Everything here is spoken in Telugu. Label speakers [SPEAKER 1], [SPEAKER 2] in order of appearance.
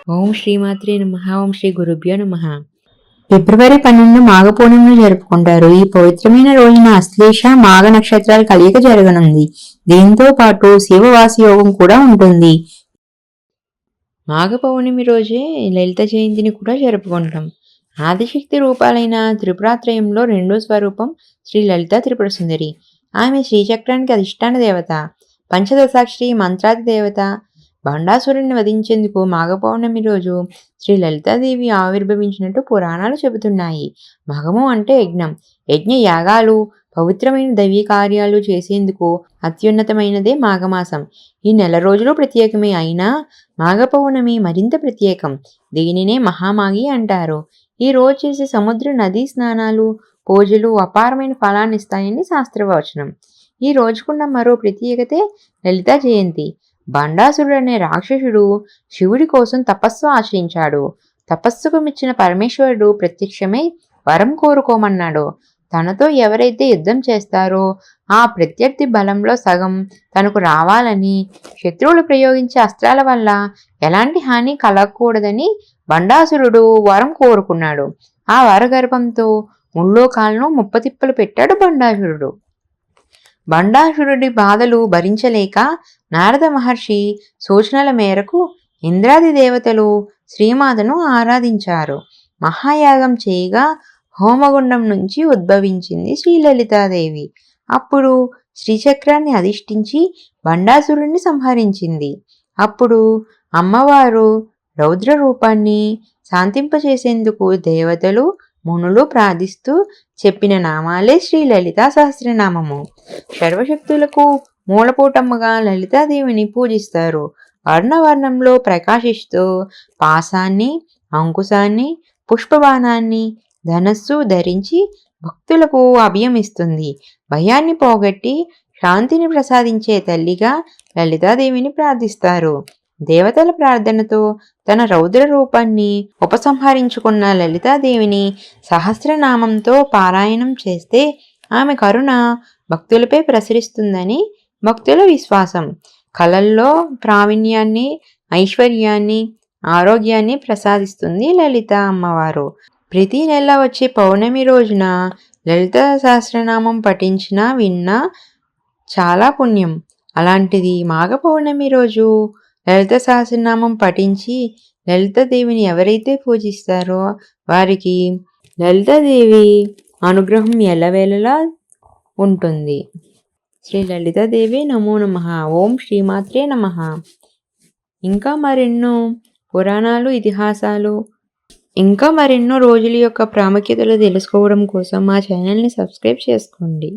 [SPEAKER 1] ఓం శ్రీమాత్రే నమః. ఓం శ్రీ గురుభ్యో నమః.
[SPEAKER 2] ఫిబ్రవరి 12 మాఘ పూర్ణిమను జరుపుకుంటారు. ఈ పవిత్రమైన రోజున అశ్లేష మాఘ నక్షత్రాల కలయిక జరగనుంది. దీంతో పాటు శివవాసి యోగం కూడా ఉంటుంది.
[SPEAKER 1] మాఘ పౌర్ణమి రోజే లలిత జయంతిని కూడా జరుపుకుంటాం. ఆదిశక్తి రూపాలైన త్రిపురాత్రయంలో రెండో స్వరూపం శ్రీ లలిత త్రిపుర సుందరి. ఆమె శ్రీచక్రానికి అధిష్టాన దేవత, పంచదశాక్షరి మంత్రాది దేవత. బండాసురుణ్ణి వధించేందుకు మాఘ పౌర్ణమి రోజు శ్రీ లలితాదేవి ఆవిర్భవించినట్టు పురాణాలు చెబుతున్నాయి. మగము అంటే యజ్ఞం, యజ్ఞ యాగాలు, పవిత్రమైన దైవీ కార్యాలు చేసేందుకు అత్యున్నతమైనదే మాఘమాసం. ఈ నెల రోజులు ప్రత్యేకమే అయినా మాఘ పౌర్ణమి మరింత ప్రత్యేకం. దీనినే మహామాఘి అంటారు. ఈ రోజు చేసే సముద్ర నదీ స్నానాలు, పూజలు అపారమైన ఫలాన్ని ఇస్తాయని శాస్త్రవచనం. ఈ రోజుకున్న మరో ప్రత్యేకతే లలితా జయంతి. బండాసురుడు అనే రాక్షసుడు శివుడి కోసం తపస్సు ఆచరించాడు. తపస్సుకు మెచ్చిన పరమేశ్వరుడు ప్రత్యక్షమై వరం కోరుకోమన్నాడు. తనతో ఎవరైతే యుద్ధం చేస్తారో ఆ ప్రత్యర్థి బలంలో సగం తనకు రావాలని, శత్రువులు ప్రయోగించే అస్త్రాల వల్ల ఎలాంటి హాని కలగకూడదని బండాసురుడు వరం కోరుకున్నాడు. ఆ వరగర్భంతో ముల్లోకాలను ముప్పతిప్పలు పెట్టాడు బండాసురుడు. బండాసురుడి బాధలు భరించలేక నారద మహర్షి సూచనల మేరకు ఇంద్రాది దేవతలు శ్రీమాతను ఆరాధించారు. మహాయాగం చేయగా హోమగుండం నుంచి ఉద్భవించింది శ్రీలలితాదేవి. అప్పుడు శ్రీచక్రాన్ని అధిష్ఠించి బండాసురుణ్ణి సంహరించింది. అప్పుడు అమ్మవారు రౌద్ర రూపాన్ని శాంతింపచేసేందుకు దేవతలు మునులు ప్రార్థిస్తూ చెప్పిన నామాలే శ్రీ లలితా సహస్రనామము. సర్వశక్తులకు మూలపూటమ్మగా లలితాదేవిని పూజిస్తారు. వర్ణవర్ణంలో ప్రకాశిస్తూ పాశాన్ని, అంకుశాన్ని, పుష్పబాణాన్ని, ధనస్సు ధరించి భక్తులకు అభయమిస్తుంది. భయాన్ని పోగొట్టి శాంతిని ప్రసాదించే తల్లిగా లలితాదేవిని ప్రార్థిస్తారు. దేవతల ప్రార్థనతో తన రౌద్ర రూపాన్ని ఉపసంహరించుకున్న లలితాదేవిని సహస్రనామంతో పారాయణం చేస్తే ఆమె కరుణ భక్తులపై ప్రసరిస్తుందని భక్తుల విశ్వాసం. కళల్లో ప్రావీణ్యాన్ని, ఐశ్వర్యాన్ని, ఆరోగ్యాన్ని ప్రసాదిస్తుంది లలిత అమ్మవారు. ప్రతి నెల వచ్చే పౌర్ణమి రోజున లలిత సహస్రనామం పఠించినా విన్నా చాలా పుణ్యం. అలాంటిది మాఘ పౌర్ణమి రోజు లలిత సహస్రనామం పఠించి లలితాదేవిని ఎవరైతే పూజిస్తారో వారికి లలితాదేవి అనుగ్రహం ఎల్లవేళలా ఉంటుంది. శ్రీ లలితాదేవి నమో నమః. ఓం శ్రీమాత్రే నమః. ఇంకా మరెన్నో పురాణాలు, ఇతిహాసాలు, ఇంకా మరెన్నో రోజుల యొక్క ప్రాముఖ్యతలు తెలుసుకోవడం కోసం మా ఛానల్ని సబ్స్క్రైబ్ చేసుకోండి.